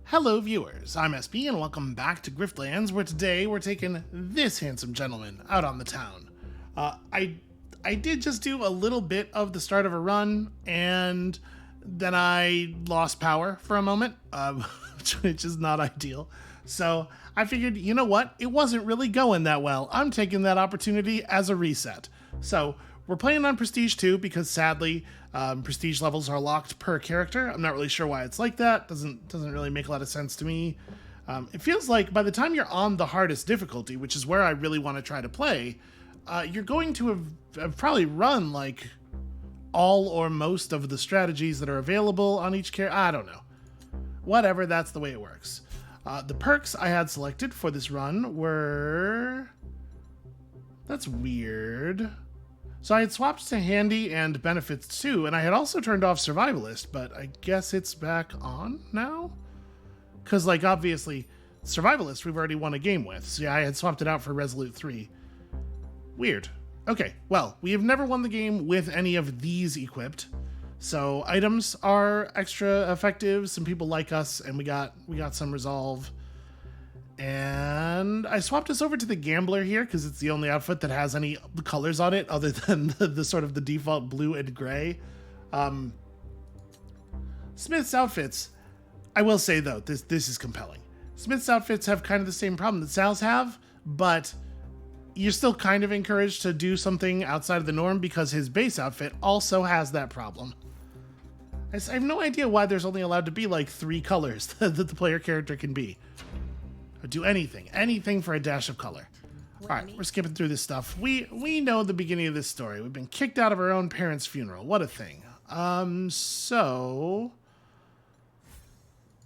Hello viewers, I'm SB and welcome back to Griftlands, where today we're taking this handsome gentleman out on the town. I did just do a little bit of the start of a run, and then I lost power for a moment, which is not ideal. So I figured, you know what, it wasn't really going that well. I'm taking that opportunity as a reset. So we're playing on Prestige 2 because sadly, Prestige levels are locked per character. I'm not really sure why it's like that. Doesn't really make a lot of sense to me. It feels like by the time you're on the hardest difficulty, which is where I really want to try to play, you're going to have probably run like all or most of the strategies that are available on each character. I don't know. Whatever, that's the way it works. The perks I had selected for this run were... That's weird. So I had swapped to Handy and Benefits too, and I had also turned off Survivalist, but I guess it's back on now? Because, like, obviously, Survivalist we've already won a game with, so yeah, I had swapped it out for Resolute 3. Weird. Okay, well, we have never won the game with any of these equipped, so items are extra effective, some people like us, and we got some resolve. And I swapped us over to the Gambler here because it's the only outfit that has any colors on it other than the sort of the default blue and gray. Smith's outfits, I will say though, this is compelling. Smith's outfits have kind of the same problem that Sal's have, but you're still kind of encouraged to do something outside of the norm because his base outfit also has that problem. I have no idea why there's only allowed to be like 3 colors that the player character can be. Or do anything for a dash of color. All right, we're skipping through this stuff. We know the beginning of this story. We've been kicked out of our own parents' funeral. What a thing. So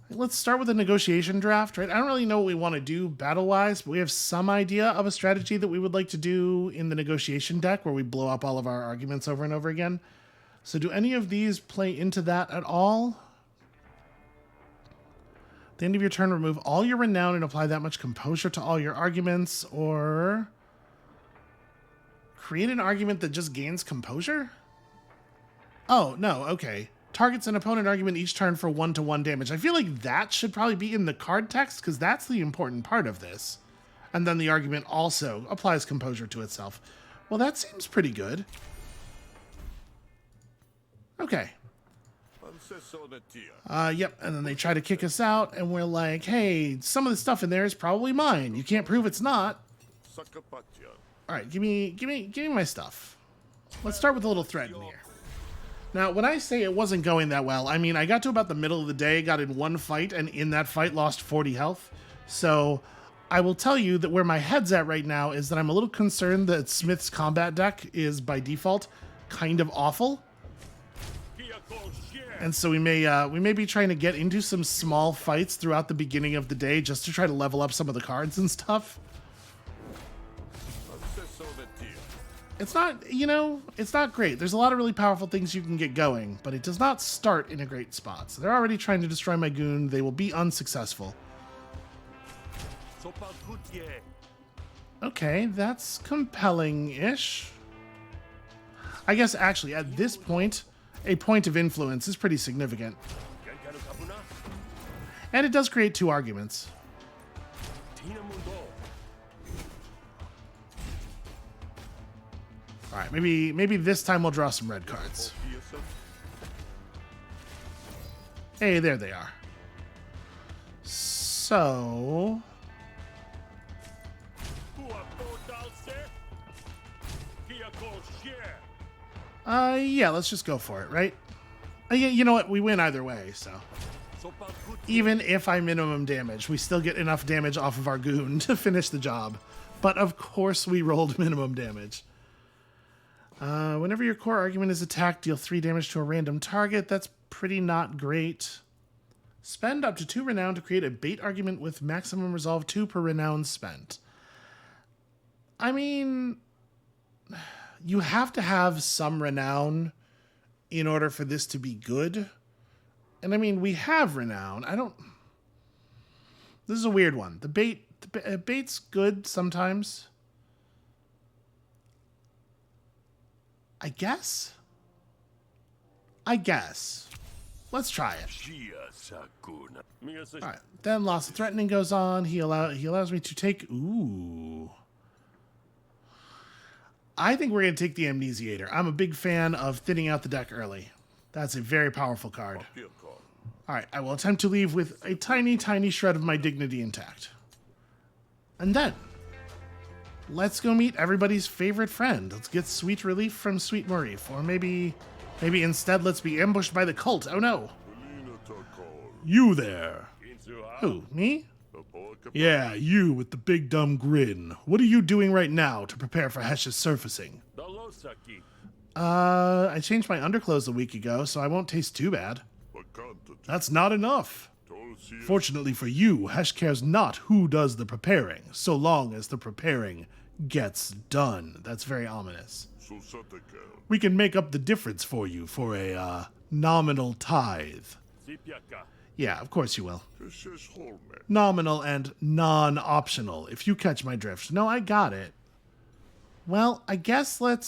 let's start with a negotiation draft, right? I don't really know what we want to do battle-wise, but we have some idea of a strategy that we would like to do in the negotiation deck where we blow up all of our arguments over and over again. So do any of these play into that at all? At the end of your turn, remove all your renown and apply that much composure to all your arguments, or create an argument that just gains composure? Oh, no, okay. Targets an opponent argument each turn for 1-to-1 damage. I feel like that should probably be in the card text, because that's the important part of this. And then the argument also applies composure to itself. Well, that seems pretty good. Okay. Yep, and then they try to kick us out, and we're like, hey, some of the stuff in there is probably mine. You can't prove it's not. Alright, give me my stuff. Let's start with a little threat in here. Now, when I say it wasn't going that well, I mean, I got to about the middle of the day, got in one fight, and in that fight lost 40 health. So, I will tell you that where my head's at right now is that I'm a little concerned that Smith's combat deck is, by default, kind of awful. And so we may be trying to get into some small fights throughout the beginning of the day just to try to level up some of the cards and stuff. It's not, it's not great. There's a lot of really powerful things you can get going, but it does not start in a great spot. So they're already trying to destroy my goon. They will be unsuccessful. Okay, that's compelling-ish. I guess actually at this point, a point of influence is pretty significant. And it does create 2 arguments. Alright, maybe this time we'll draw some red cards. Hey, there they are. So... yeah, let's just go for it, right? Yeah, you know what? We win either way, so. Even if I minimum damage, we still get enough damage off of our goon to finish the job. But of course we rolled minimum damage. Whenever your core argument is attacked, deal 3 damage to a random target. That's pretty not great. Spend up to 2 renown to create a bait argument with maximum resolve 2 per renown spent. I mean... You have to have some renown in order for this to be good. And I mean, we have renown. This is a weird one. The bait's good sometimes. I guess. Let's try it. Alright, then loss of threatening goes on. He allows me to take... Ooh. I think we're going to take the Amnesiator. I'm a big fan of thinning out the deck early. That's a very powerful card. Alright, I will attempt to leave with a tiny, tiny shred of my dignity intact. And then, let's go meet everybody's favorite friend. Let's get sweet relief from Sweet Marif. Or maybe instead let's be ambushed by the cult. Oh no. You there. Who, me? Yeah, you with the big dumb grin. What are you doing right now to prepare for Hesh's surfacing? I changed my underclothes a week ago, so I won't taste too bad. That's not enough. Fortunately for you, Hesh cares not who does the preparing, so long as the preparing gets done. That's very ominous. We can make up the difference for you for a nominal tithe. Yeah, of course you will. Nominal and non-optional, if you catch my drift. No, I got it. Well, I guess I'm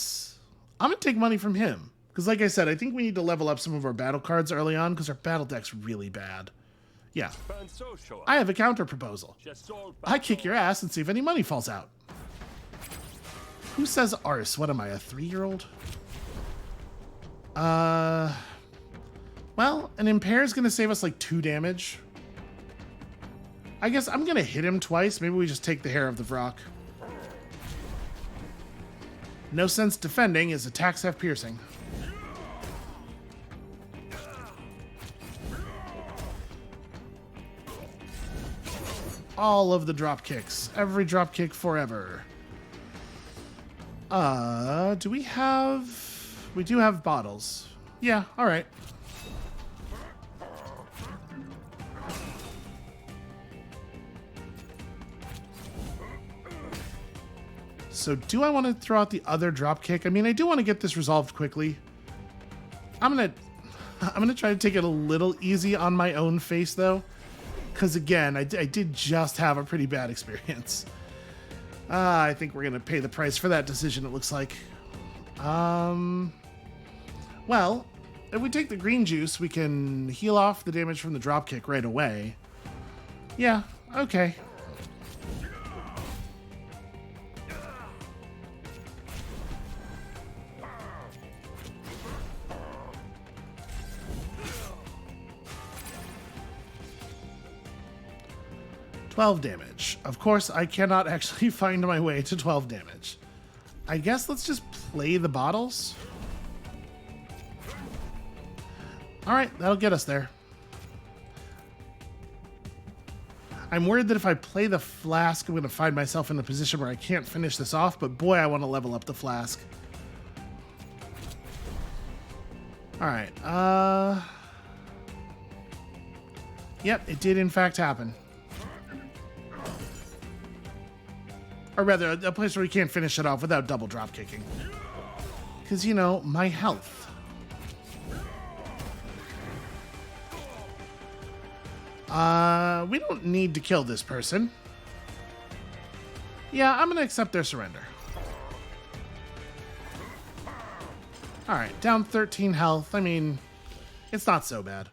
going to take money from him. Because like I said, I think we need to level up some of our battle cards early on, because our battle deck's really bad. Yeah. I have a counter proposal. I kick your ass and see if any money falls out. Who says arse? What am I, a 3-year-old? Well, an impair is going to save us like 2 damage. I guess I'm going to hit him twice. Maybe we just take the hair of the Vrock. No sense defending, his attacks have piercing. All of the drop kicks. Every drop kick forever. Do we have... We do have bottles. Yeah, alright. So do I want to throw out the other drop kick? I mean, I do want to get this resolved quickly. I'm gonna try to take it a little easy on my own face, though. Because, again, I did just have a pretty bad experience. I think we're going to pay the price for that decision, it looks like. Well, if we take the green juice, we can heal off the damage from the dropkick right away. Yeah, okay. $12 damage. Of course, I cannot actually find my way to 12 damage. I guess let's just play the bottles. Alright, that'll get us there. I'm worried that if I play the flask, I'm going to find myself in a position where I can't finish this off, but boy, I want to level up the flask. Alright, Yep, it did in fact happen. Or rather, a place where we can't finish it off without double drop kicking. Because, you know, my health. We don't need to kill this person. Yeah, I'm going to accept their surrender. Alright, down 13 health. I mean, it's not so bad.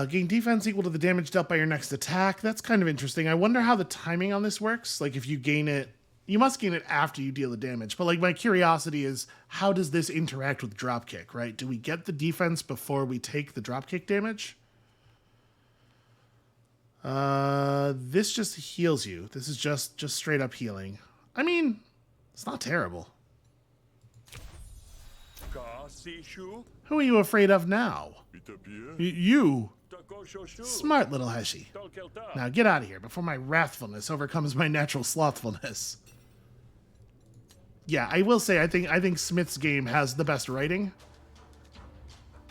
Gain defense equal to the damage dealt by your next attack. That's kind of interesting. I wonder how the timing on this works. Like, if you gain it... You must gain it after you deal the damage. But, like, my curiosity is, how does this interact with dropkick, right? Do we get the defense before we take the dropkick damage? This just heals you. This is just straight up healing. I mean, it's not terrible. Who are you afraid of now? You. Smart little Heshi. Now get out of here before my wrathfulness overcomes my natural slothfulness. Yeah, I will say I think Smith's game has the best writing.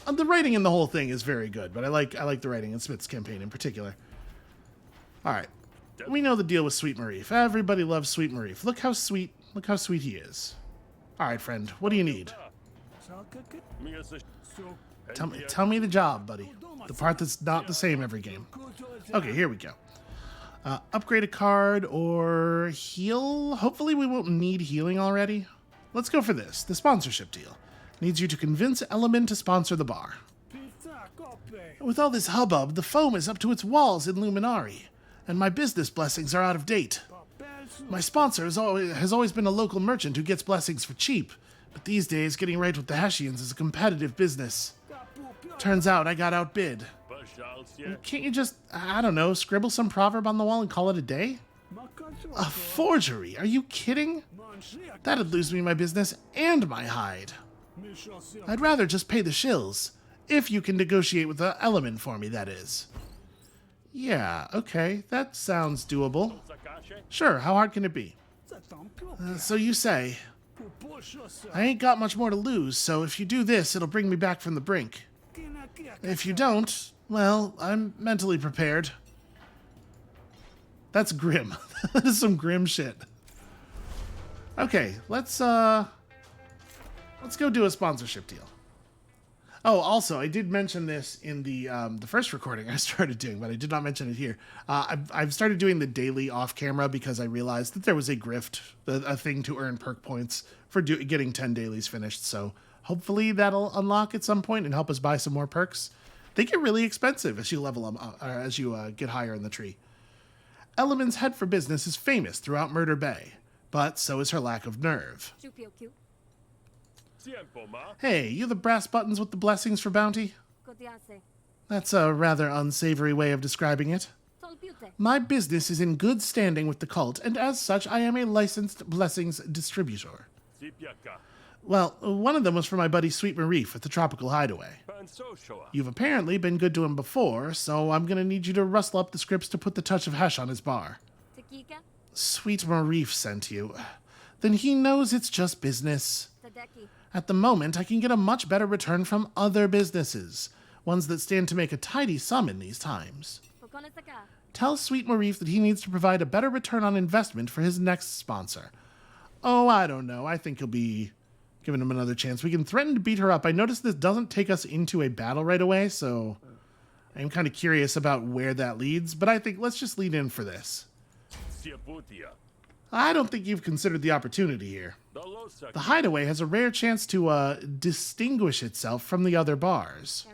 The writing in the whole thing is very good, but I like the writing in Smith's campaign in particular. All right, we know the deal with Sweet Marif. Everybody loves Sweet Marif. Look how sweet he is. All right, friend, what do you need? Tell me the job, buddy. The part that's not the same every game. Okay, here we go. Upgrade a card or heal? Hopefully we won't need healing already. Let's go for this. The sponsorship deal. Needs you to convince Element to sponsor the bar. With all this hubbub, the foam is up to its walls in Luminari, and my business blessings are out of date. My sponsor has always been a local merchant who gets blessings for cheap, but these days, getting right with the Hessians is a competitive business. Turns out I got outbid. Can't you just, I don't know, scribble some proverb on the wall and call it a day? A forgery? Are you kidding? That'd lose me my business and my hide. I'd rather just pay the shills. If you can negotiate with the element for me, that is. Yeah, okay, that sounds doable. Sure, how hard can it be? So you say. I ain't got much more to lose, so if you do this, it'll bring me back from the brink. If you don't, well, I'm mentally prepared. That's grim. That is some grim shit. Okay, let's go do a sponsorship deal. Oh, also, I did mention this in the first recording I started doing, but I did not mention it here. I've started doing the daily off-camera because I realized that there was a grift, a thing to earn perk points for getting 10 dailies finished. So hopefully that'll unlock at some point and help us buy some more perks. They get really expensive as you level them up, or as you get higher in the tree. Element's head for business is famous throughout Murder Bay, but so is her lack of nerve. Hey, you the brass buttons with the blessings for bounty? That's a rather unsavory way of describing it. My business is in good standing with the cult, and as such, I am a licensed blessings distributor. Well, one of them was for my buddy Sweet Marif at the Tropical Hideaway. You've apparently been good to him before, so I'm gonna need you to rustle up the scripts to put the touch of Hesh on his bar. Sweet Marif sent you. Then he knows it's just business. At the moment, I can get a much better return from other businesses, ones that stand to make a tidy sum in these times. Tell Sweet Marif that he needs to provide a better return on investment for his next sponsor. Oh, I don't know. I think he'll be giving him another chance. We can threaten to beat her up. I noticed this doesn't take us into a battle right away, so I'm kind of curious about where that leads, but I think let's just lead in for this. I don't think you've considered the opportunity here. The Hideaway has a rare chance to distinguish itself from the other bars.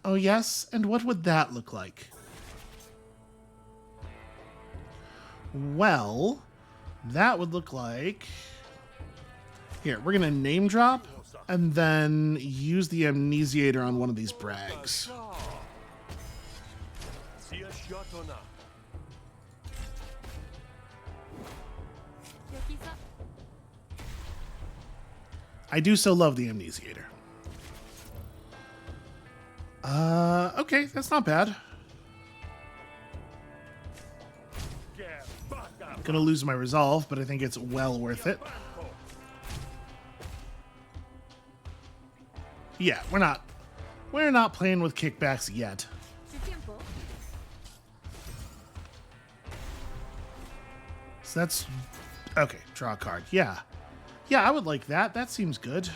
Oh yes? And what would that look like? Well, that would look like... Here, we're going to name drop and then use the amnesiator on one of these brags. I do so love the amnesiator. Okay, that's not bad. Gonna lose my resolve, but I think it's well worth it. Yeah, we're not playing with kickbacks yet. So that's okay, draw a card. Yeah. Yeah, I would like that. That seems good.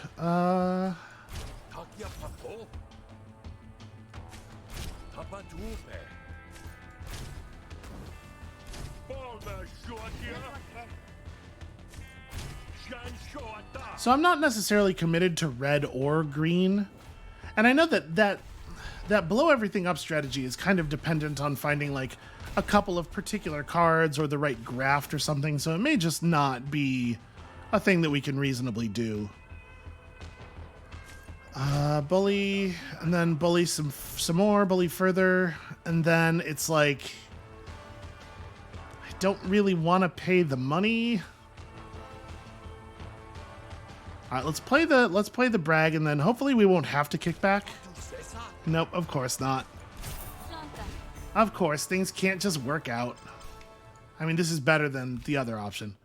So I'm not necessarily committed to red or green. And I know that blow everything up strategy is kind of dependent on finding like a couple of particular cards or the right graft or something. So it may just not be a thing that we can reasonably do. Bully, and then bully some more, bully further, and then it's like I don't really want to pay the money. All right, let's play the brag, and then hopefully we won't have to kick back. Nope, of course not. Of course, things can't just work out. I mean, this is better than the other option.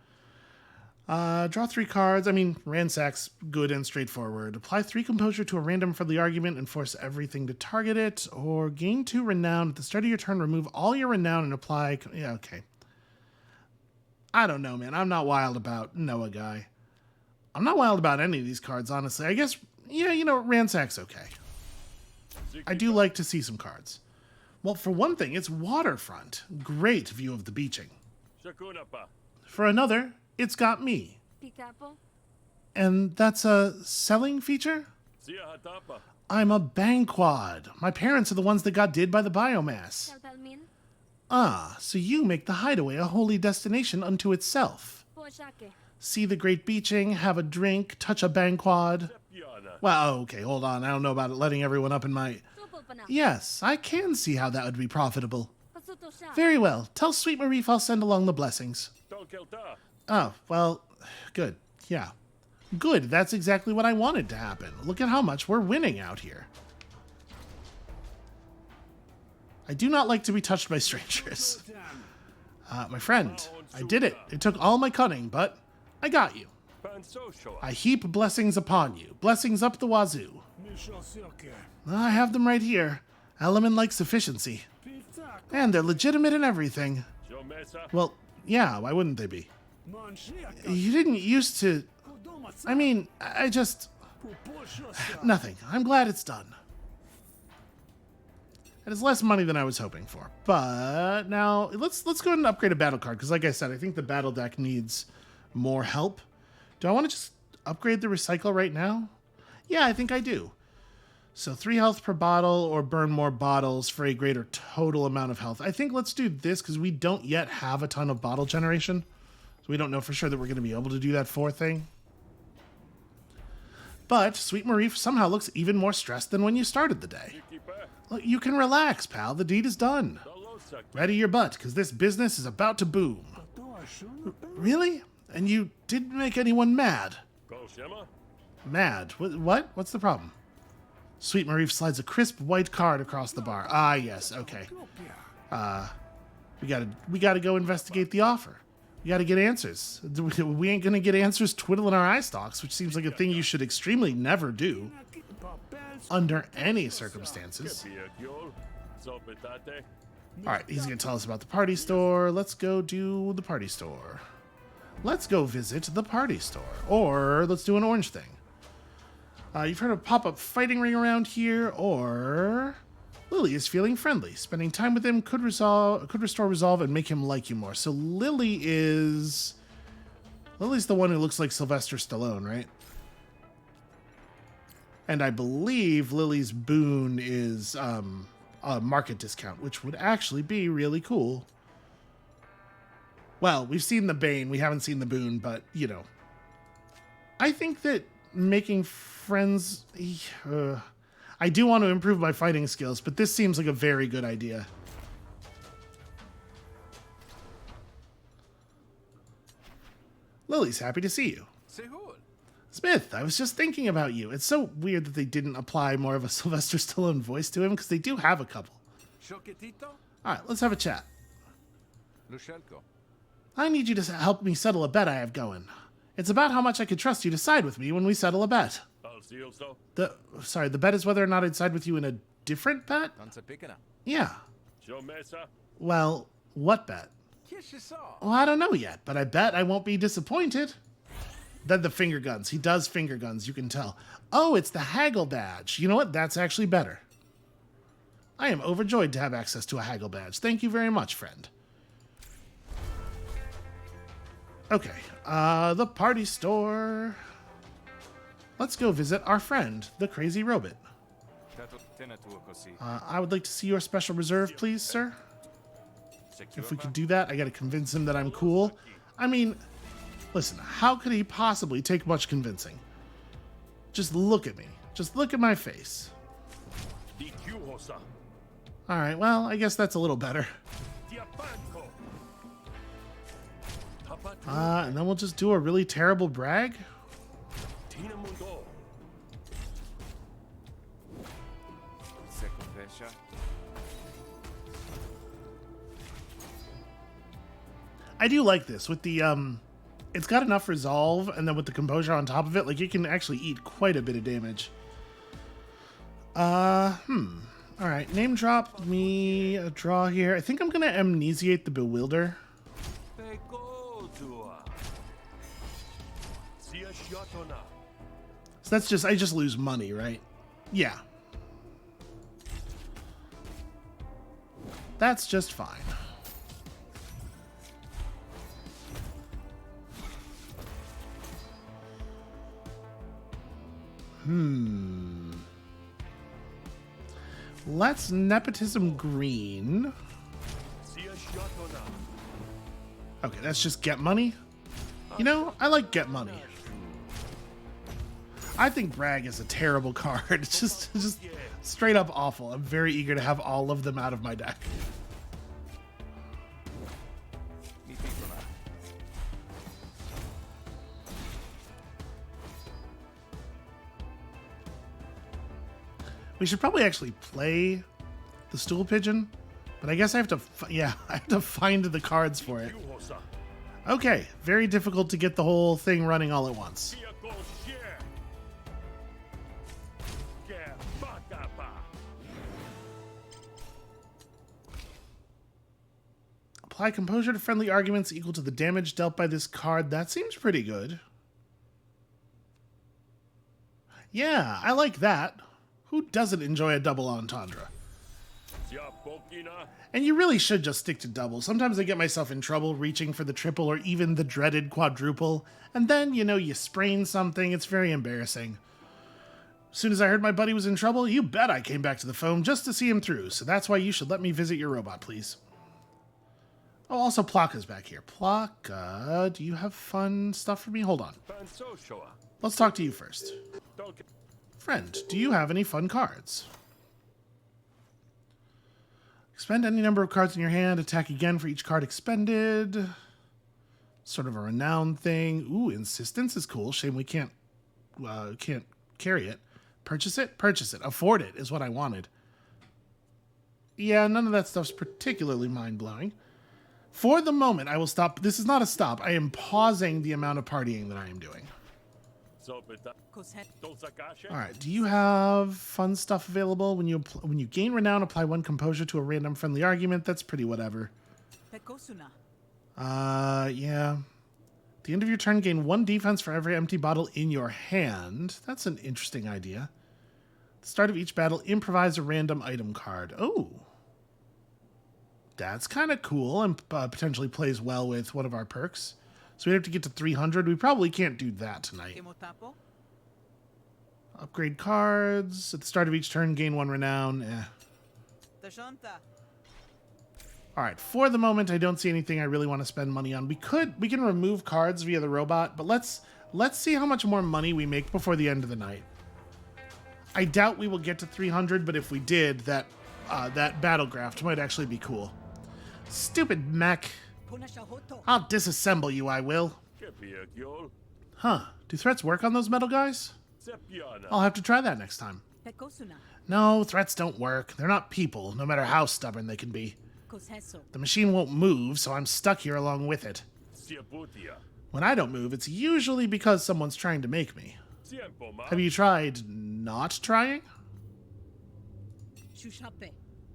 Draw 3 cards. I mean, ransack's good and straightforward. Apply 3 composure to a random friendly argument and force everything to target it. Or gain 2 renown. At the start of your turn, remove all your renown and apply... Yeah, okay. I don't know, man. I'm not wild about Noah Guy. I'm not wild about any of these cards, honestly. I guess, yeah, you know, ransack's okay. I do like to see some cards. Well, for one thing, it's waterfront. Great view of the beaching. For another... It's got me. And that's a selling feature? I'm a banquad. My parents are the ones that got did by the biomass. Ah, so you make the hideaway a holy destination unto itself. See the great beaching, have a drink, touch a banquad. Well, okay, hold on. I don't know about it letting everyone up in my... Yes, I can see how that would be profitable. Very well. Tell Sweet Marif I'll send along the blessings. Oh, well, good. Yeah. Good. That's exactly what I wanted to happen. Look at how much we're winning out here. I do not like to be touched by strangers. My friend, I did it. It took all my cunning, but I got you. I heap blessings upon you. Blessings up the wazoo. I have them right here. Element-like sufficiency. And they're legitimate in everything. Well, yeah, why wouldn't they be? You didn't used to... I mean, I just... Nothing. I'm glad it's done. It is less money than I was hoping for. But now, let's go ahead and upgrade a battle card. Because like I said, I think the battle deck needs more help. Do I want to just upgrade the recycle right now? Yeah, I think I do. So 3 health per bottle or burn more bottles for a greater total amount of health. I think let's do this because we don't yet have a ton of bottle generation. So we don't know for sure that we're going to be able to do that 4th thing. But Sweet Marif somehow looks even more stressed than when you started the day. Look, you can relax, pal. The deed is done. Ready your butt, because this business is about to boom. Really? And you didn't make anyone mad? Mad? What? What's the problem? Sweet Marif slides a crisp white card across the bar. Ah, yes, okay. We gotta go investigate the offer. We gotta get answers. We ain't gonna get answers twiddling our eye stalks, which seems like a thing you should extremely never do. Under any circumstances. Alright, he's gonna tell us about the party store. Let's go do the party store. Let's go visit the party store. Or let's do an orange thing. You've heard of pop-up fighting ring around here, or Lily is feeling friendly. Spending time with him could restore resolve and make him like you more. So Lily's the one who looks like Sylvester Stallone, right? And I believe Lily's boon is a market discount, which would actually be really cool. Well, we've seen the Bane, we haven't seen the boon, but, you know. I think that making friends... I do want to improve my fighting skills, but this seems like a very good idea. Lily's happy to see you. Smith, I was just thinking about you. It's so weird that they didn't apply more of a Sylvester Stallone voice to him, because they do have a couple. Alright, let's have a chat. I need you to help me settle a bet I have going. It's about how much I could trust you to side with me when we settle a bet. The bet is whether or not I'd side with you in a different bet? Yeah. Well, what bet? Well, I don't know yet, but I bet I won't be disappointed. Then the finger guns. He does finger guns, you can tell. Oh, it's the haggle badge. You know what? That's actually better. I am overjoyed to have access to a haggle badge. Thank you very much, friend. Okay, the party store. Let's go visit our friend, the crazy robot. I would like to see your special reserve, please, sir. If we could do that, I gotta convince him that I'm cool. I mean, listen, how could he possibly take much convincing? Just look at me. Just look at my face. Alright, well, I guess that's a little better. And then we'll just do a really terrible brag. I do like this with the it's got enough resolve, and then with the composure on top of it, like, it can actually eat quite a bit of damage. Alright, name drop me a draw here. I think I'm gonna amnesiate the Bewilder. So that's just, I just lose money, right? Yeah. That's just fine. Let's nepotism green. Okay, that's just get money. You know, I like get money. I think brag is a terrible card. It's just straight up awful. I'm very eager to have all of them out of my deck. We should probably actually play the stool pigeon, but I guess I have to, I have to find the cards for it. Okay, very difficult to get the whole thing running all at once. Apply composure to friendly arguments equal to the damage dealt by this card. That seems pretty good. Yeah, I like that. Who doesn't enjoy a double entendre? And you really should just stick to double. Sometimes I get myself in trouble reaching for the triple or even the dreaded quadruple, and then, you know, you sprain something. It's very embarrassing. As soon as I heard my buddy was in trouble, you bet I came back to the phone just to see him through, so that's why you should let me visit your robot, please. Oh, also Plaka's back here. Plaka, do you have fun stuff for me? Hold on. Let's talk to you first. Friend, do you have any fun cards? Expend any number of cards in your hand. Attack again for each card expended. Sort of a renown thing. Ooh, insistence is cool. Shame we can't carry it. Purchase it? Purchase it. Afford it is what I wanted. Yeah, none of that stuff's particularly mind-blowing. For the moment, I will stop. This is not a stop. I am pausing the amount of partying that I am doing. All right. Do you have fun stuff available? When you gain renown, apply 1 composure to a random friendly argument. That's pretty whatever. Yeah. At the end of your turn, gain 1 defense for every empty bottle in your hand. That's an interesting idea. At the start of each battle, improvise a random item card. Oh. That's kind of cool and potentially plays well with one of our perks. So we have to get to 300. We probably can't do that tonight. Upgrade cards. At the start of each turn, gain 1 renown. All right. For the moment, I don't see anything I really want to spend money on. We can remove cards via the robot, but let's see how much more money we make before the end of the night. I doubt we will get to 300, but if we did, that battle graft might actually be cool. Stupid mech. I'll disassemble you, I will. Huh. Do threats work on those metal guys? I'll have to try that next time. No, threats don't work. They're not people, no matter how stubborn they can be. The machine won't move, so I'm stuck here along with it. When I don't move, it's usually because someone's trying to make me. Have you tried not trying?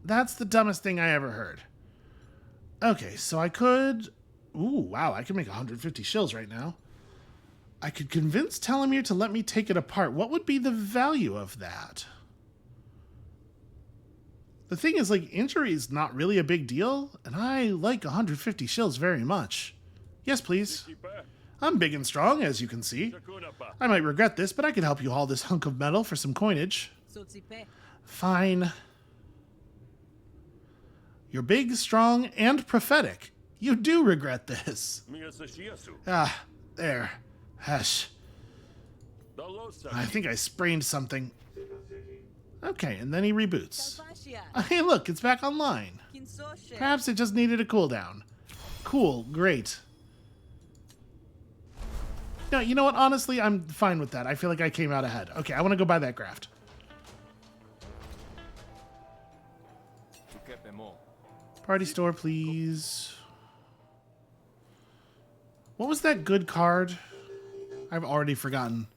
That's the dumbest thing I ever heard. Okay, so I could... Ooh, wow, I can make 150 shills right now. I could convince Telomere to let me take it apart. What would be the value of that? The thing is, like, injury is not really a big deal, and I like 150 shills very much. Yes, please. I'm big and strong, as you can see. I might regret this, but I could help you haul this hunk of metal for some coinage. Fine. You're big, strong, and prophetic. You do regret this. Ah, there. Hush. I think I sprained something. Okay, and then he reboots. Hey, look, it's back online. Perhaps it just needed a cooldown. Cool, great. No, you know what? Honestly, I'm fine with that. I feel like I came out ahead. Okay, I want to go buy that graft. Party store, please. What was that good card? I've already forgotten.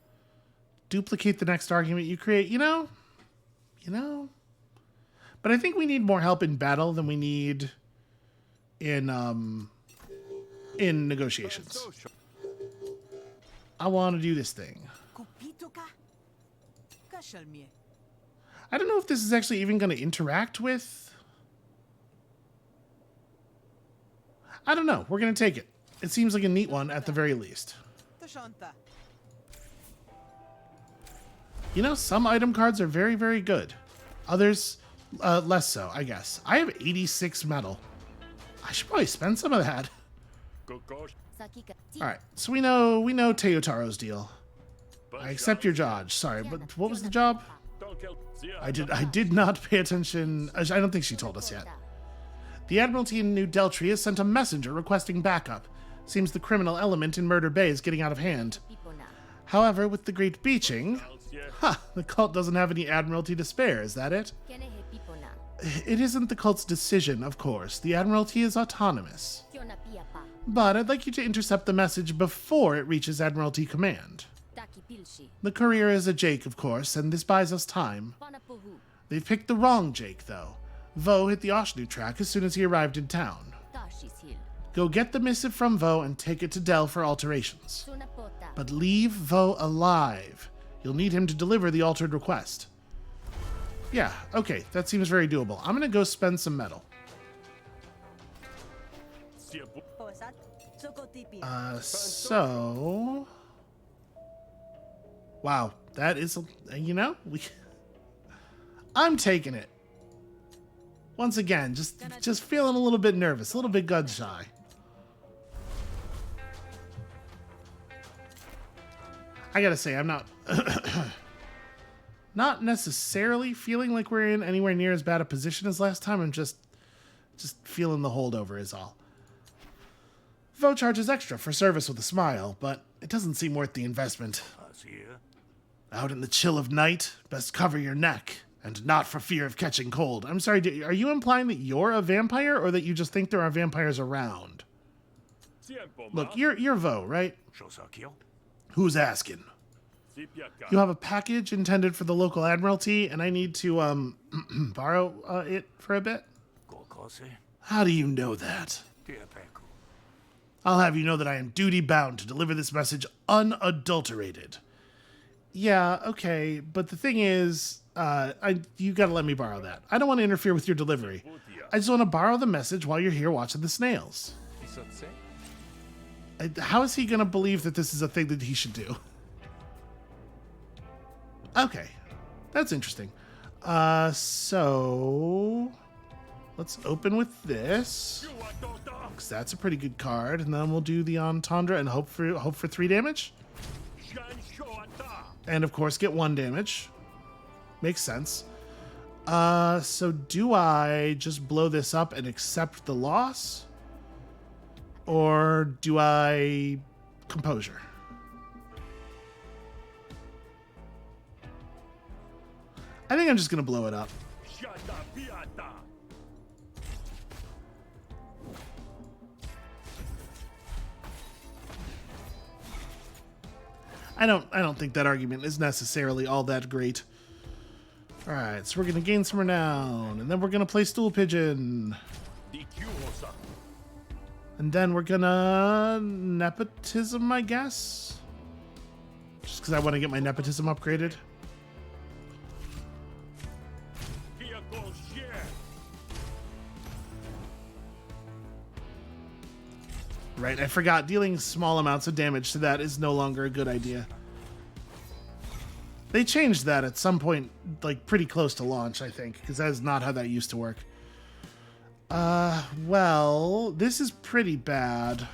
Duplicate the next argument you create. You know. But I think we need more help in battle than we need in negotiations. I want to do this thing. I don't know if this is actually even going to interact with... I don't know. We're going to take it. It seems like a neat one at the very least. You know, some item cards are very, very good. Others, Less so, I guess. I have 86 metal. I should probably spend some of that. Alright, so we know Teotaro's deal. I accept your job. Sorry, but what was the job? I did not pay attention. I don't think she told us yet. The Admiralty in New Deltry has sent a messenger requesting backup. Seems the criminal element in Murder Bay is getting out of hand. However, with the Great Beaching... the cult doesn't have any Admiralty to spare, is that it? It isn't the cult's decision, of course. The Admiralty is autonomous. But I'd like you to intercept the message before it reaches Admiralty Command. The courier is a Jake, of course, and this buys us time. They've picked the wrong Jake, though. Vo hit the Oshnu track as soon as he arrived in town. Go get the missive from Vo and take it to Del for alterations. But leave Vo alive. You'll need him to deliver the altered request. Yeah, okay, that seems very doable. I'm gonna go spend some metal. So... Wow, that is, I'm taking it. Once again, just feeling a little bit nervous, a little bit gun shy. I gotta say, I'm not... not necessarily feeling like we're in anywhere near as bad a position as last time. I'm just feeling the holdover is all. Vo charges extra for service with a smile, but it doesn't seem worth the investment. Out in the chill of night, best cover your neck, and not for fear of catching cold. I'm sorry, are you implying that you're a vampire, or that you just think there are vampires around? Look, you're Vo, right? Who's asking? You have a package intended for the local Admiralty, and I need to, borrow it for a bit? How do you know that? I'll have you know that I am duty-bound to deliver this message unadulterated. Yeah, okay, but the thing is, you gotta let me borrow that. I don't want to interfere with your delivery. I just want to borrow the message while you're here watching the snails. How is he gonna believe that this is a thing that he should do? Okay, that's interesting. So let's open with this, because that's a pretty good card, and then we'll do the Entendre and hope for 3 damage. And of course get 1 damage. Makes sense. So do I just blow this up and accept the loss? Or do I composure? I think I'm just gonna blow it up. I don't think that argument is necessarily all that great. Alright, so we're gonna gain some renown, and then we're gonna play Stool Pigeon. And then we're gonna nepotism, I guess? Just because I want to get my nepotism upgraded. Right, I forgot dealing small amounts of damage to that is no longer a good idea. They changed that at some point, like pretty close to launch, I think, because that is not how that used to work. Well, this is pretty bad.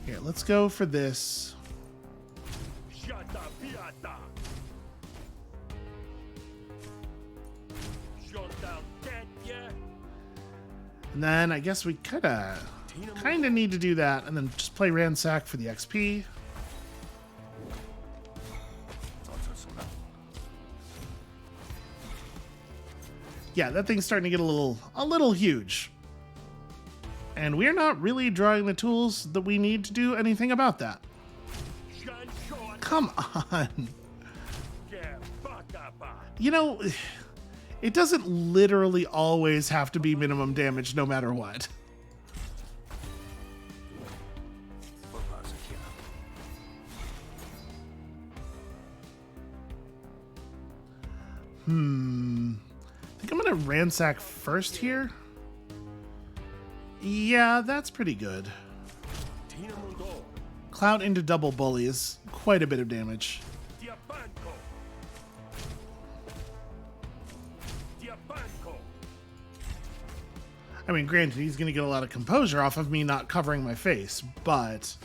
Here, let's go for this. And then I guess we kind of need to do that, and then just play Ransack for the XP. Yeah, that thing's starting to get a little huge. And we're not really drawing the tools that we need to do anything about that. Come on. You know, it doesn't literally always have to be minimum damage no matter what. I think I'm gonna Ransack first here. Yeah, that's pretty good. Cloud into double bully is quite a bit of damage. I mean, granted, he's going to get a lot of composure off of me not covering my face, but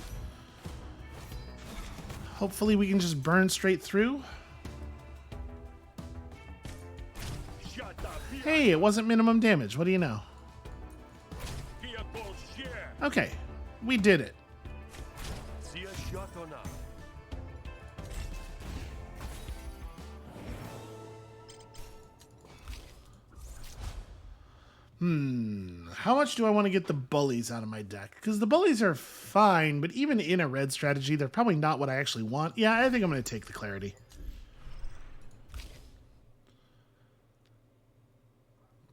hopefully we can just burn straight through. Hey, it wasn't minimum damage. What do you know? Okay, we did it. How much do I want to get the bullies out of my deck? Because the bullies are fine, but even in a red strategy, they're probably not what I actually want. Yeah, I think I'm going to take the clarity.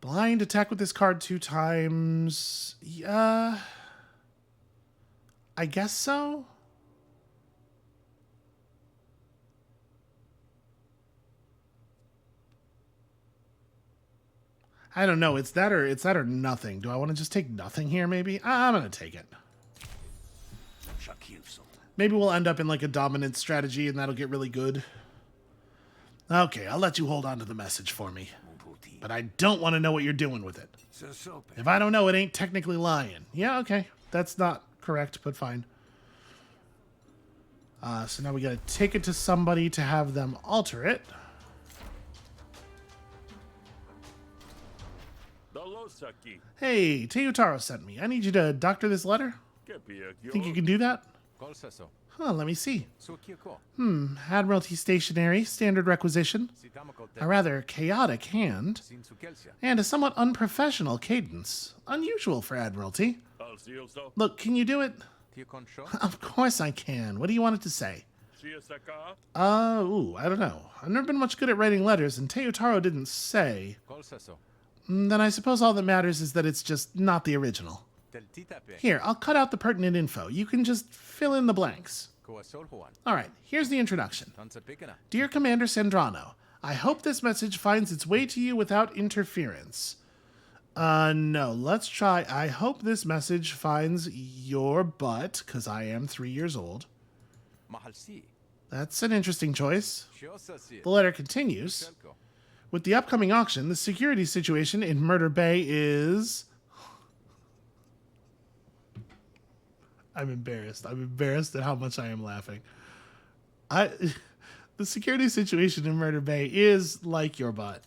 Blind attack with this card 2 times. Yeah, I guess so. I don't know. It's that or nothing. Do I want to just take nothing here, maybe? I'm going to take it. Maybe we'll end up in like a dominant strategy and that'll get really good. Okay, I'll let you hold on to the message for me. But I don't want to know what you're doing with it. If I don't know, it ain't technically lying. Yeah, okay. That's not correct, but fine. So now we got to take it to somebody to have them alter it. Hey, Teutaro sent me. I need you to doctor this letter. Think you can do that? Huh, let me see. Admiralty stationery, standard requisition. A rather chaotic hand. And a somewhat unprofessional cadence. Unusual for Admiralty. Look, can you do it? Of course I can. What do you want it to say? I don't know. I've never been much good at writing letters, and Teutaro didn't say. Then I suppose all that matters is that it's just not the original. Here, I'll cut out the pertinent info. You can just fill in the blanks. Alright, here's the introduction. Dear Commander Sandrano, I hope this message finds its way to you without interference. No, let's try. I hope this message finds your butt, because I am 3 years old. That's an interesting choice. The letter continues. With the upcoming auction, the security situation in Murder Bay is... I'm embarrassed. I'm embarrassed at how much I am laughing. The security situation in Murder Bay is like your butt.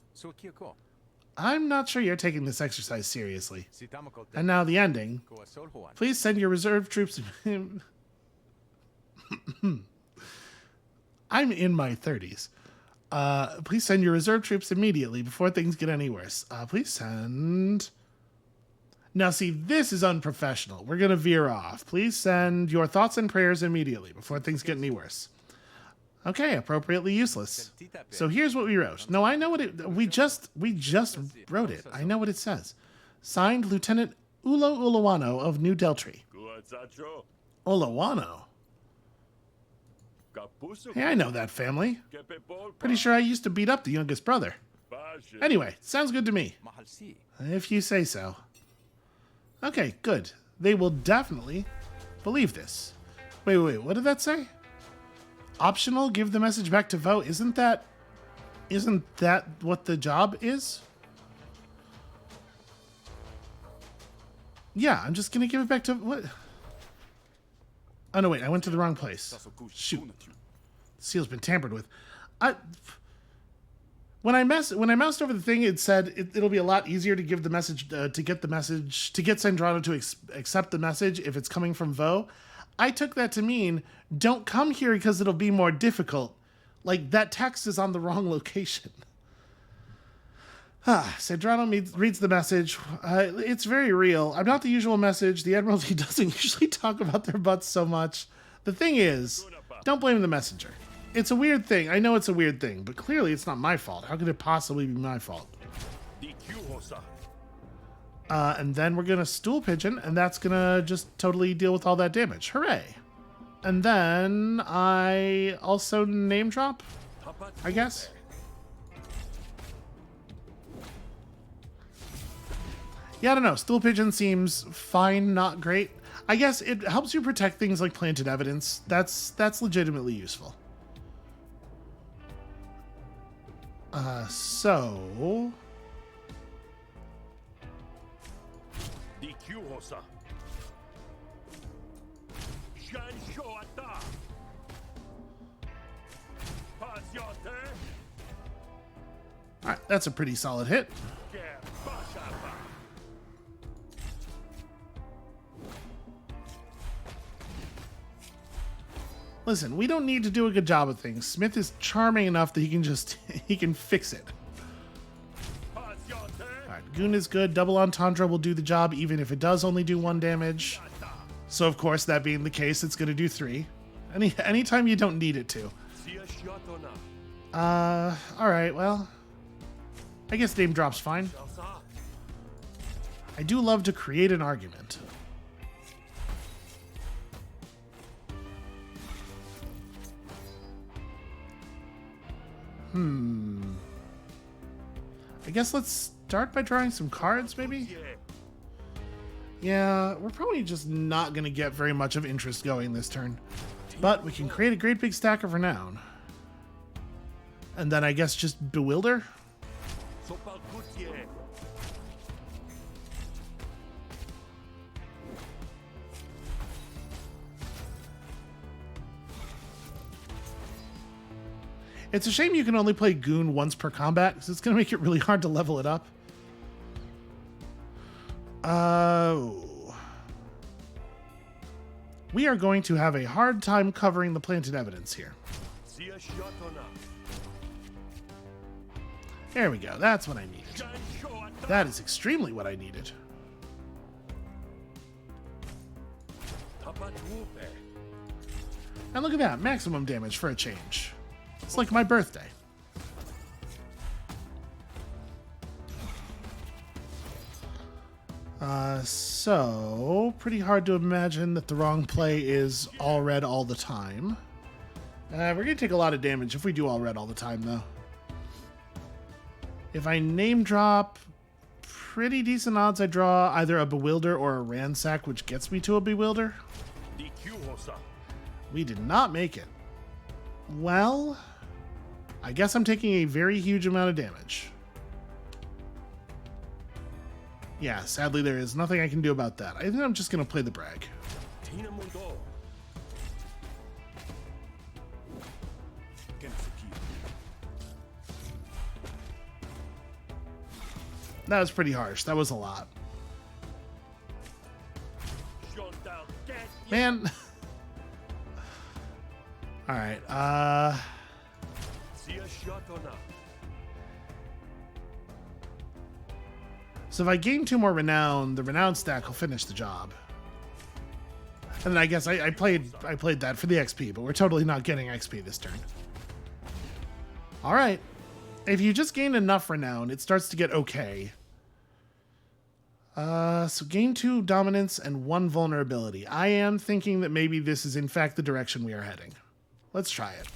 I'm not sure you're taking this exercise seriously. And now the ending. Please send your reserve troops... I'm in my 30s. Please send your reserve troops immediately before things get any worse. Please send... Now, see, this is unprofessional. We're going to veer off. Please send your thoughts and prayers immediately before things get any worse. Okay, appropriately useless. So here's what we wrote. No, I know what it... We just wrote it. I know what it says. Signed, Lieutenant Ulo Ulawano of New Deltry. Ulawano? Hey, I know that family. Pretty sure I used to beat up the youngest brother. Anyway, sounds good to me. If you say so. Okay, good. They will definitely believe this. Wait, what did that say? Optional, give the message back to vote. Isn't that what the job is? Yeah, I'm just gonna give it back to what? Oh no, wait, I went to the wrong place. Shoot. The seal's been tampered with. When I moused over the thing, it said it'll be a lot easier to give the message, to get Sandrano to accept the message if it's coming from Vo. I took that to mean, don't come here because it'll be more difficult. Like, that text is on the wrong location. Sandrano reads the message. It's very real. I'm not the usual message. The Admiralty doesn't usually talk about their butts so much. The thing is, don't blame the messenger. It's a weird thing. I know it's a weird thing, but clearly it's not my fault. How could it possibly be my fault? And then we're going to stool pigeon, and that's going to just totally deal with all that damage. Hooray. And then I also name drop, I guess. Yeah, I don't know. Stool pigeon seems fine, not great. I guess it helps you protect things like planted evidence. That's legitimately useful. Alright, that's a pretty solid hit. Listen, we don't need to do a good job of things. Smith is charming enough that he can just he can fix it. Alright, Goon is good. Double Entendre will do the job even if it does only do 1 damage. So of course, that being the case, it's gonna do 3. Anytime you don't need it to. Alright, well. I guess name drop's fine. I do love to create an argument. I guess let's start by drawing some cards, maybe? Yeah, we're probably just not going to get very much of interest going this turn. But we can create a great big stack of renown. And then I guess just bewilder? It's a shame you can only play Goon once per combat, because it's going to make it really hard to level it up. We are going to have a hard time covering the planted evidence here. There we go. That's what I needed. That is extremely what I needed. And look at that. Maximum damage for a change. It's like my birthday. So pretty hard to imagine that the wrong play is all red all the time. We're gonna take a lot of damage if we do all red all the time, though. If I name drop, pretty decent odds I draw either a Bewilder or a Ransack, which gets me to a Bewilder. We did not make it. Well, I guess I'm taking a very huge amount of damage. Yeah, sadly there is nothing I can do about that. I think I'm just going to play the brag. That was pretty harsh. That was a lot. Man. Alright, so if I gain 2 more renown, the renown stack will finish the job. And then I guess I played that for the XP, but we're totally not getting XP this turn. Alright. If you just gain enough renown, it starts to get okay. So gain 2 dominance and 1 vulnerability. I am thinking that maybe this is in fact the direction we are heading. Let's try it.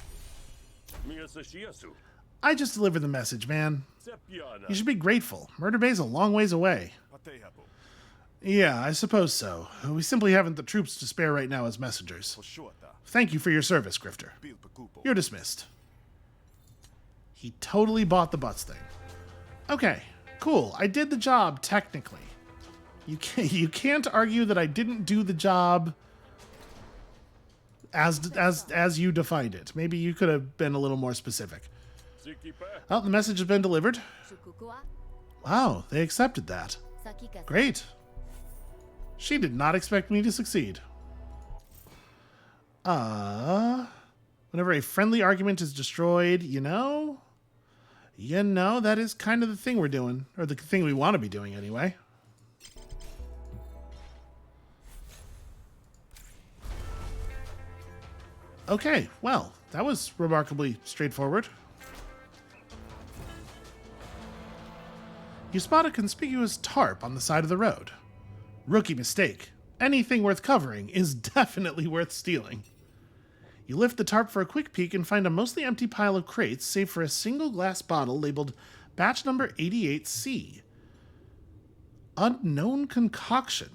I just delivered the message, man. You should be grateful. Murder Bay's a long ways away. Yeah, I suppose so. We simply haven't the troops to spare right now as messengers. Thank you for your service, Grifter. You're dismissed. He totally bought the butts thing. Okay, cool. I did the job, technically. You can't argue that I didn't do the job as you defined it. Maybe you could have been a little more specific. Oh, the message has been delivered. Wow, they accepted that. Great. She did not expect me to succeed. Whenever a friendly argument is destroyed, you know, that is kind of the thing we're doing, or the thing we want to be doing anyway. Okay, well, that was remarkably straightforward. You spot a conspicuous tarp on the side of the road. Rookie mistake. Anything worth covering is definitely worth stealing. You lift the tarp for a quick peek and find a mostly empty pile of crates, save for a single glass bottle labeled batch number 88C. Unknown concoction.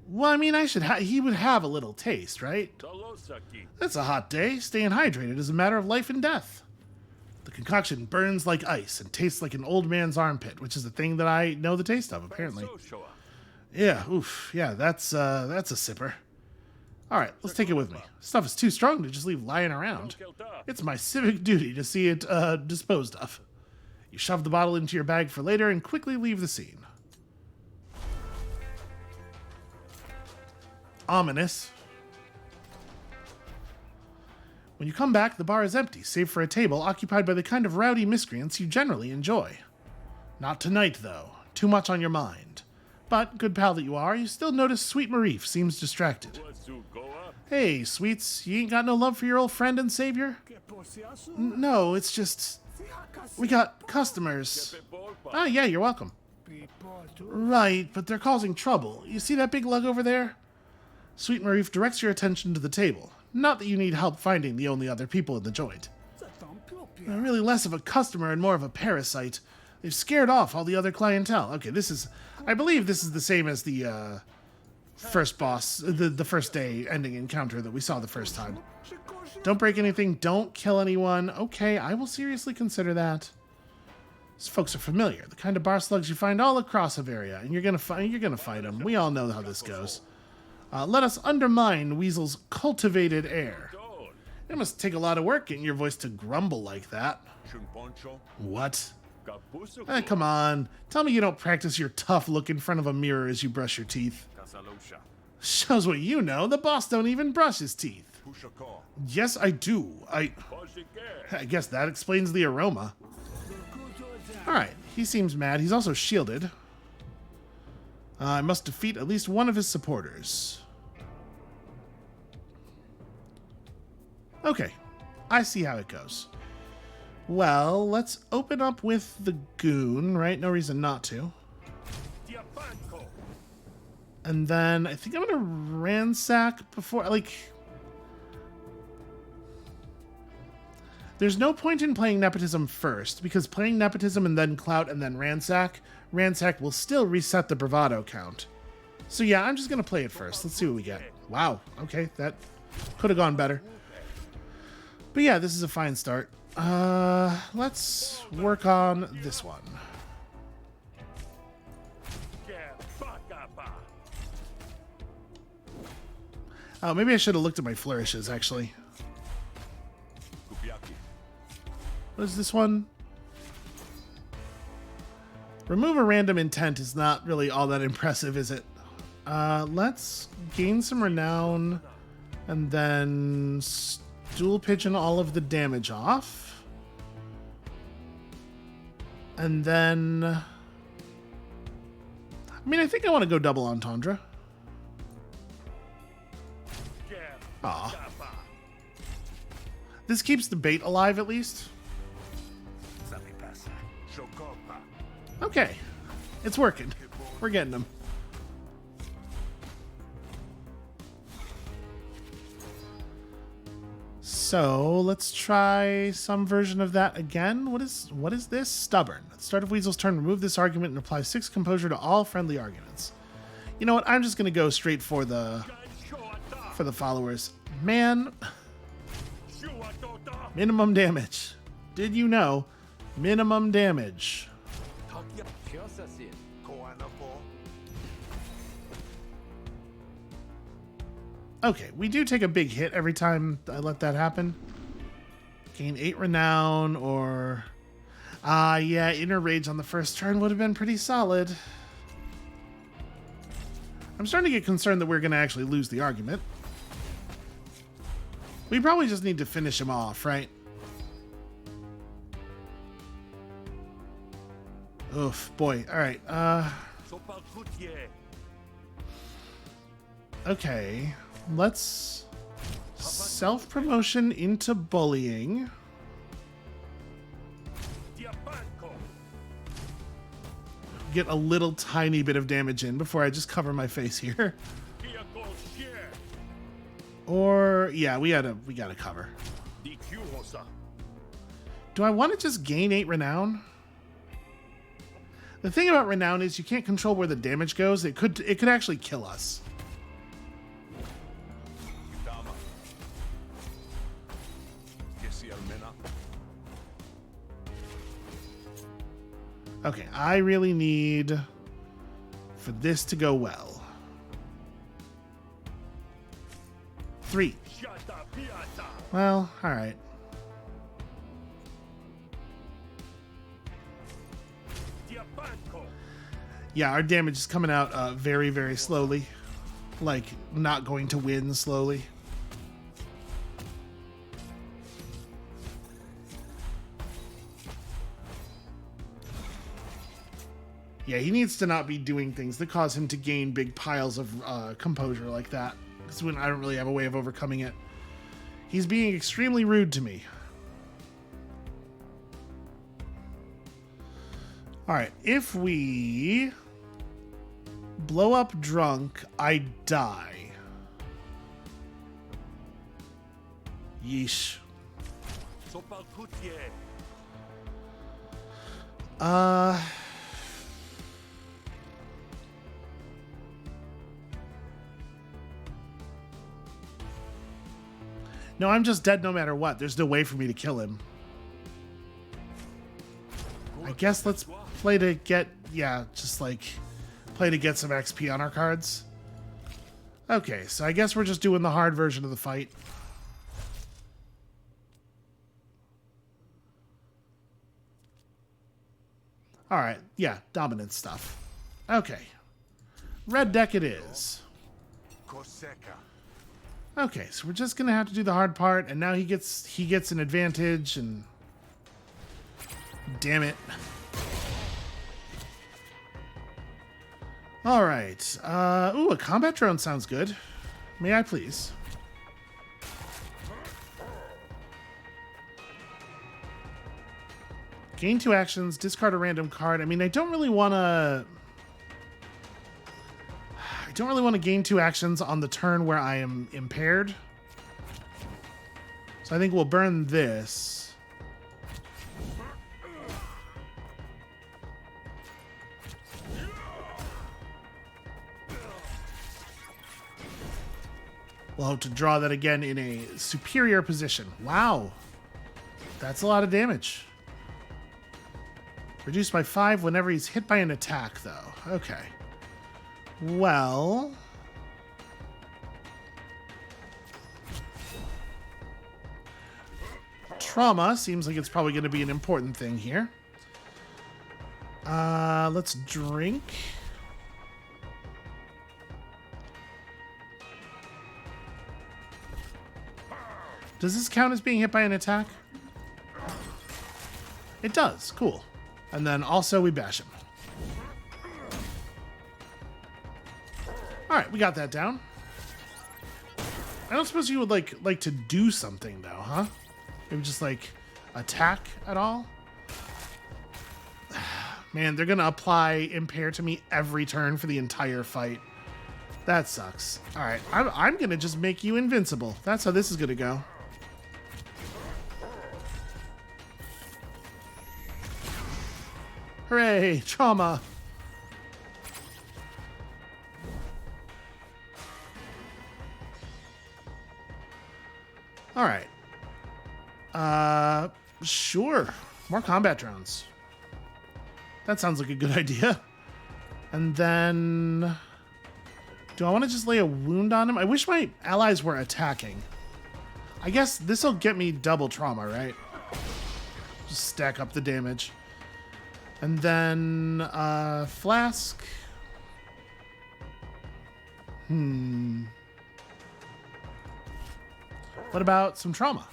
Well, I mean, he would have a little taste, right? It's a hot day. Staying hydrated is a matter of life and death. The concoction burns like ice and tastes like an old man's armpit, which is a thing that I know the taste of, apparently. Yeah, oof. Yeah, that's a sipper. All right, let's take it with me. Stuff is too strong to just leave lying around. It's my civic duty to see it disposed of. You shove the bottle into your bag for later and quickly leave the scene. Ominous. When you come back, the bar is empty, save for a table occupied by the kind of rowdy miscreants you generally enjoy. Not tonight, though. Too much on your mind. But, good pal that you are, you still notice Sweet Marif seems distracted. Hey, Sweets, you ain't got no love for your old friend and savior? No, it's just... we got customers. Ah, yeah, you're welcome. Right, but they're causing trouble. You see that big lug over there? Sweet Marif directs your attention to the table. Not that you need help finding the only other people in the joint. They're really less of a customer and more of a parasite. They've scared off all the other clientele. Okay, this is... I believe this is the same as the first boss, the first day ending encounter that we saw the first time. Don't break anything, don't kill anyone. Okay, I will seriously consider that. These folks are familiar. The kind of bar slugs you find all across Averia, and you're gonna fight them. We all know how this goes. Let us undermine Weasel's cultivated air. It must take a lot of work getting your voice to grumble like that. What? Come on. Tell me you don't practice your tough look in front of a mirror as you brush your teeth. Shows what you know. The boss don't even brush his teeth. Yes, I do. I guess that explains the aroma. Alright, he seems mad. He's also shielded. I must defeat at least one of his supporters. Okay, I see how it goes. Well, let's open up with the goon, right? No reason not to. And then I think I'm gonna ransack before, like... There's no point in playing Nepotism first, because playing Nepotism and then Clout and then Ransack will still reset the Bravado count. So yeah, I'm just gonna play it first. Let's see what we get. Wow, okay, that could have gone better. But yeah, this is a fine start. Let's work on this one. Oh, maybe I should have looked at my flourishes, actually. What is this one? Remove a random intent is not really all that impressive, is it? Let's gain some renown and then dual pigeon all of the damage off. And then... I mean, I think I want to go double entendre. Aw. This keeps the bait alive, at least. Okay. It's working. We're getting them. So, let's try some version of that again. What is this? Stubborn. At the start of Weasel's turn, remove this argument and apply 6 composure to all friendly arguments. You know what? I'm just going to go straight for the followers. Man. Minimum damage. Did you know? Minimum damage. Okay, we do take a big hit every time I let that happen. Gain 8 renown or... yeah, Inner Rage on the first turn would have been pretty solid. I'm starting to get concerned that we're going to actually lose the argument. We probably just need to finish him off, right? Oof, boy. Alright, okay. Let's self-promotion into bullying. Get a little tiny bit of damage in before I just cover my face here. Or, yeah, we gotta cover. Do I want to just gain 8 renown? The thing about renown is you can't control where the damage goes. It could actually kill us. Okay, I really need for this to go well. 3. Well, all right. Yeah, our damage is coming out very, very slowly. Like, not going to win slowly. Yeah, he needs to not be doing things that cause him to gain big piles of composure like that. Because when I don't really have a way of overcoming it. He's being extremely rude to me. Alright, if we blow up drunk, I die. Yeesh. No, I'm just dead no matter what. There's no way for me to kill him. I guess let's play to get... Yeah, just like... Play to get some XP on our cards. Okay, so I guess we're just doing the hard version of the fight. Alright, yeah, dominant stuff. Okay. Red deck it is. Okay, so we're just gonna have to do the hard part, and now he gets an advantage, and damn it. All right. Ooh, a combat drone sounds good. May I please? Gain 2 actions, discard a random card. I mean, I don't really want to gain 2 actions on the turn where I am impaired. So I think we'll burn this. We'll hope to draw that again in a superior position. Wow. That's a lot of damage. Reduced by 5 whenever he's hit by an attack, though. Okay. Well... Trauma seems like it's probably going to be an important thing here. Let's drink. Does this count as being hit by an attack? It does. Cool. And then also we bash him. All right, we got that down. I don't suppose you would like to do something though, huh? Maybe just like attack at all? Man, they're gonna apply impair to me every turn for the entire fight. That sucks. All right, I'm gonna just make you invincible. That's how this is gonna go. Hooray, trauma. All right. Sure. More combat drones. That sounds like a good idea. And then... Do I want to just lay a wound on him? I wish my allies were attacking. I guess this will get me double trauma, right? Just stack up the damage. And then, flask. What about some trauma?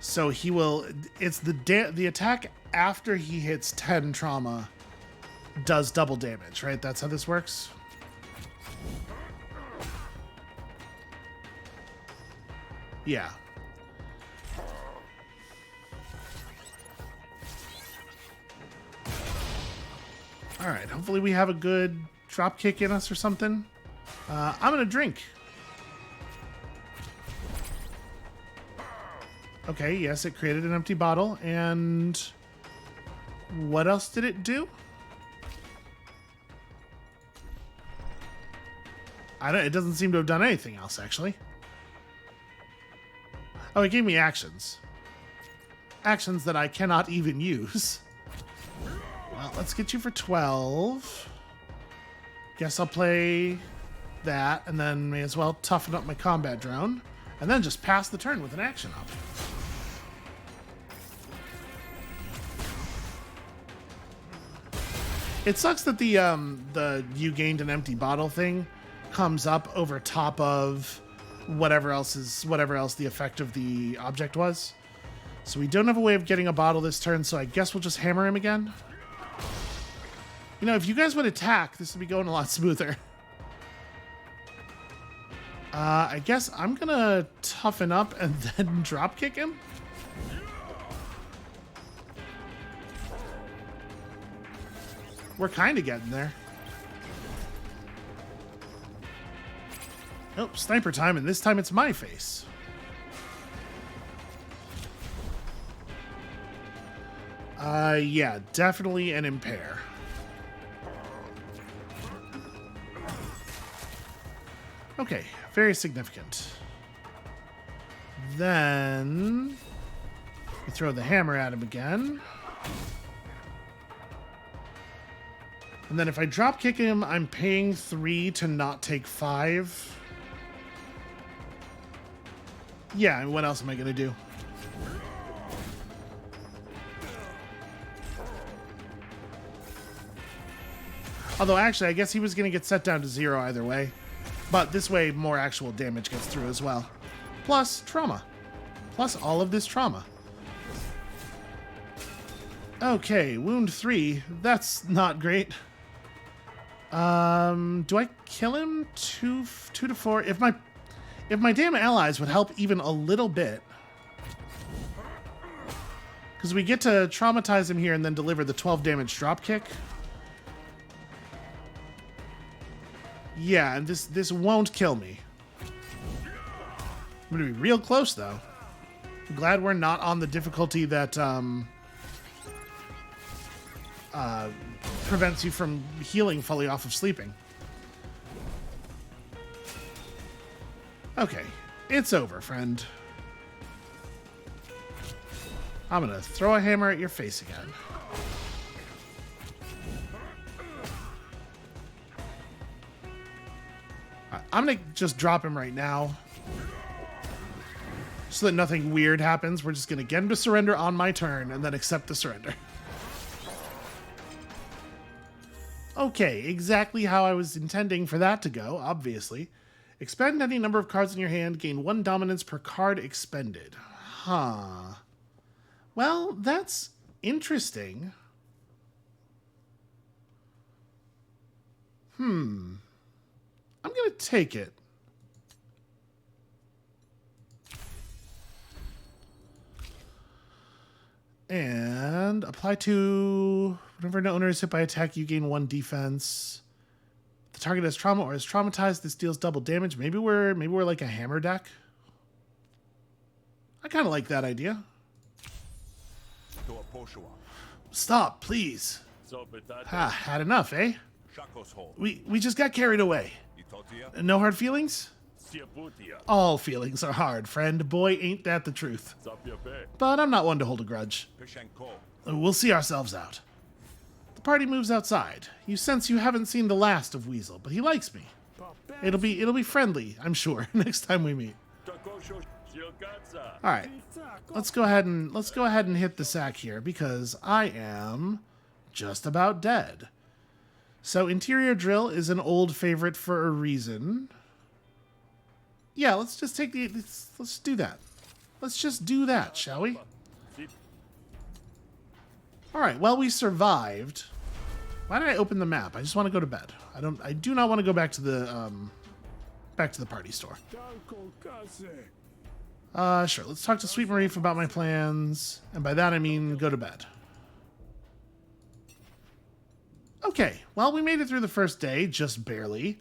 So he will, it's the attack after he hits 10 trauma does double damage, right? That's how this works? Yeah. All right, hopefully we have a good drop kick in us or something. I'm gonna drink. Okay, yes, it created an empty bottle, and what else did it do? It doesn't seem to have done anything else, actually. Oh, it gave me actions. actions that I cannot even use. Well, let's get you for 12. Guess I'll play that, and then may as well toughen up my combat drone, and then just pass the turn with an action up. It sucks that the you gained an empty bottle thing comes up over top of whatever else the effect of the object was. So we don't have a way of getting a bottle this turn, so I guess we'll just hammer him again. You know, if you guys would attack, this would be going a lot smoother. I guess I'm gonna toughen up and then drop kick him. We're kind of getting there. Oh, sniper time, and this time it's my face. Yeah, definitely an impair. Okay, very significant. Then we throw the hammer at him again. And then if I drop kick him, I'm paying 3 to not take 5. Yeah, and what else am I going to do? Although, actually, I guess he was going to get set down to 0 either way. But this way, more actual damage gets through as well. Plus trauma. Plus all of this trauma. Okay, wound 3. That's not great. Do I kill him? 2 to 4. If my damn allies would help even a little bit. Because we get to traumatize him here and then deliver the 12 damage drop kick. Yeah, and this won't kill me. I'm gonna be real close though. I'm glad we're not on the difficulty that prevents you from healing fully off of sleeping. Okay, it's over, friend. I'm gonna throw a hammer at your face again. I'm gonna just drop him right now so that nothing weird happens. We're just gonna get him to surrender on my turn and then accept the surrender. Okay, exactly how I was intending for that to go, obviously. Expend any number of cards in your hand, gain 1 dominance per card expended. Huh. Well, that's interesting. I'm going to take it. And apply to... Whenever an owner is hit by attack, you gain 1 defense. The target has trauma or is traumatized. This deals double damage. Maybe we're like a hammer deck. I kind of like that idea. Stop, please. Ha, had enough, eh? We just got carried away. No hard feelings? All feelings are hard, friend. Boy, ain't that the truth. But I'm not one to hold a grudge. We'll see ourselves out. The party moves outside. You sense you haven't seen the last of Weasel, but he likes me. It'll be friendly, I'm sure, next time we meet. All right, let's go ahead and hit the sack here because I am just about dead. So interior drill is an old favorite for a reason. Yeah, let's just take let's do that. Let's just do that, shall we? All right. Well, we survived. Why did I open the map? I just want to go to bed. I do not want to go back to the party store. Sure. Let's talk to Sweet Marif about my plans, and by that I mean go to bed. Okay, well, we made it through the first day, just barely.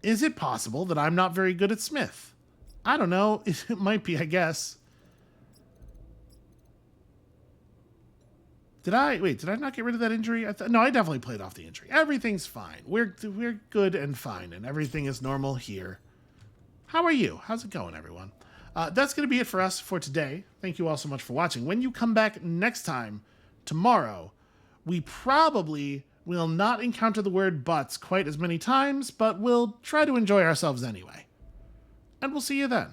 Is it possible that I'm not very good at Smith? I don't know. It might be, I guess. Did I not get rid of that injury? No, I definitely played off the injury. Everything's fine. We're good and fine, and everything is normal here. How are you? How's it going, everyone? That's going to be it for us for today. Thank you all so much for watching. When you come back next time, tomorrow, we probably will not encounter the word butts quite as many times, but we'll try to enjoy ourselves anyway. And we'll see you then.